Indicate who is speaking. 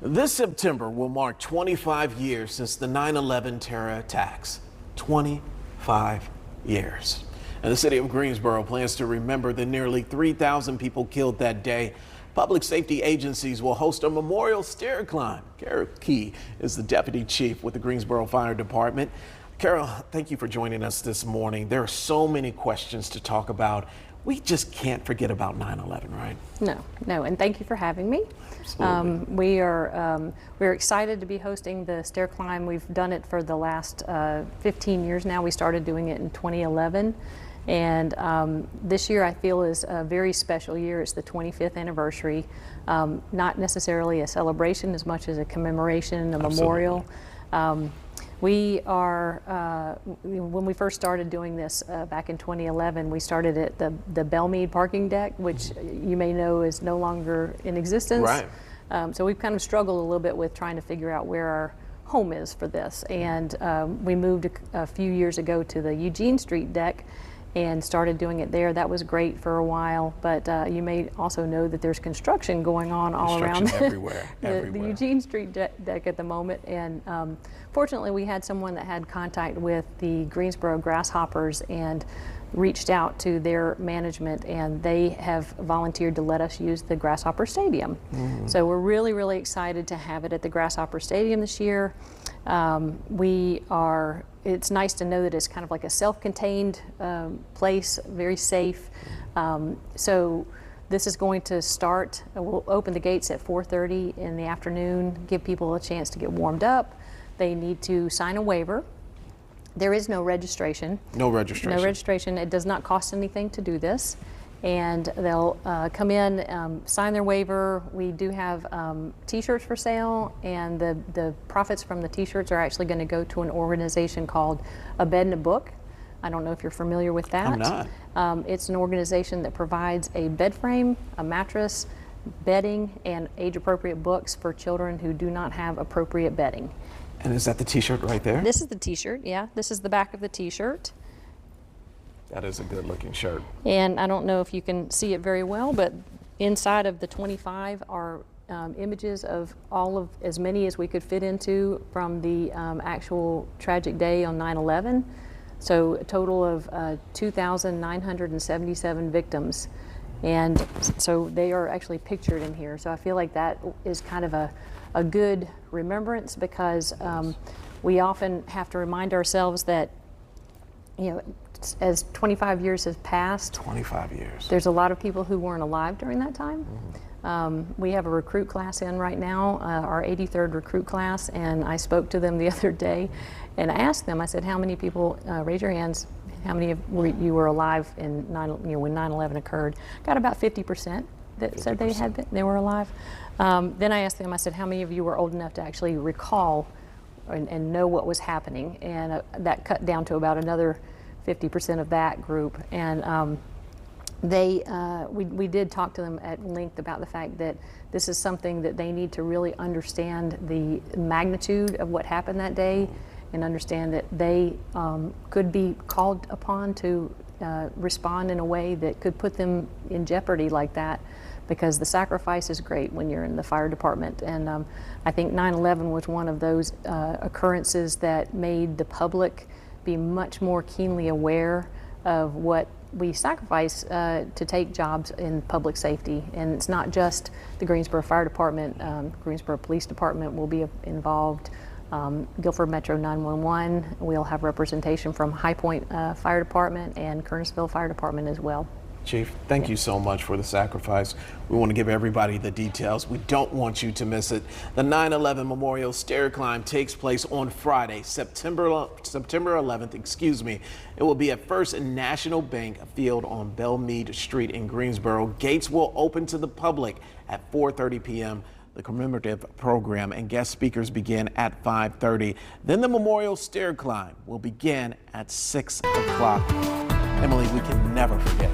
Speaker 1: This September will mark 25 years since the 9/11 terror attacks. 25 years. And the city of Greensboro plans to remember the nearly 3,000 people killed that day. Public safety agencies will host a memorial stair climb. Carol Key is the deputy chief with the Greensboro Fire Department. Carol, thank you for joining us this morning. There are so many questions to talk about. We just can't forget about 9/11, right?
Speaker 2: No, and thank you for having me.
Speaker 1: Absolutely.
Speaker 2: We're excited to be hosting the stair climb. We've done it for the last 15 years now. We started doing it in 2011, and this year I feel is a very special year. It's the 25th anniversary, not necessarily a celebration as much as a commemoration, a memorial. When we first started doing this back in 2011, we started at the Bellmead parking deck, which you may know is no longer in existence.
Speaker 1: Right.
Speaker 2: So we've kind of struggled a little bit with trying to figure out where our home is for this. And we moved a few years ago to the Eugene Street deck and started doing it there. That was great for a while, but you may also know that there's construction going on all around
Speaker 1: everywhere.
Speaker 2: the Eugene Street deck at the moment. And fortunately, we had someone that had contact with the Greensboro Grasshoppers and reached out to their management, and they have volunteered to let us use the Grasshopper Stadium. So we're really, really excited to have it at the Grasshopper Stadium this year. It's nice to know that it's kind of like a self-contained place, very safe. So this is going to start, we'll open the gates at 4:30 in the afternoon, give people a chance to get warmed up. They need to sign a waiver. There is no registration.
Speaker 1: No registration.
Speaker 2: No registration. It does not cost anything to do this. And they'll come in, sign their waiver. We do have t-shirts for sale, and the profits from the t-shirts are actually going to go to an organization called A Bed and a Book. I don't know if you're familiar with that.
Speaker 1: I'm not.
Speaker 2: It's an organization that provides a bed frame, a mattress, bedding, and age-appropriate books for children who do not have appropriate bedding.
Speaker 1: And is that the t-shirt right there?
Speaker 2: This is the t-shirt, yeah. This is the back of the t-shirt.
Speaker 1: That is a good looking shirt.
Speaker 2: And I don't know if you can see it very well, but inside of the 25 are images of as many as we could fit into from the actual tragic day on 9/11. So a total of 2,977 victims. And so they are actually pictured in here. So I feel like that is kind of a good remembrance, because we often have to remind ourselves that, you know, as 25 years has passed,
Speaker 1: 25 years.
Speaker 2: There's a lot of people who weren't alive during that time. We have a recruit class in right now, our 83rd recruit class, and I spoke to them the other day, and I asked them, I said, how many people, raise your hands, how many of you were alive when 9/11 occurred? Got about 50% that 50%. Said they were alive. Then I asked them, I said, how many of you were old enough to actually recall and know what was happening? And that cut down to about another 50% of that group. And we did talk to them at length about the fact that this is something that they need to really understand the magnitude of what happened that day, and understand that they could be called upon to respond in a way that could put them in jeopardy like that, because the sacrifice is great when you're in the fire department. And I think 9/11 was one of those occurrences that made the public be much more keenly aware of what we sacrifice to take jobs in public safety. And it's not just the Greensboro Fire Department. Greensboro Police Department will be involved. Guilford Metro 911. We'll have representation from High Point Fire Department and Kernersville Fire Department as well.
Speaker 1: Chief, thank you so much for the sacrifice. We want to give everybody the details. We don't want you to miss it. The 9/11 Memorial Stair Climb takes place on Friday, September 11th. It will be at First National Bank Field on Bellmead Street in Greensboro. Gates will open to the public at 4:30 p.m. The commemorative program and guest speakers begin at 5:30. Then the Memorial Stair Climb will begin at 6 o'clock. Emily, we can never forget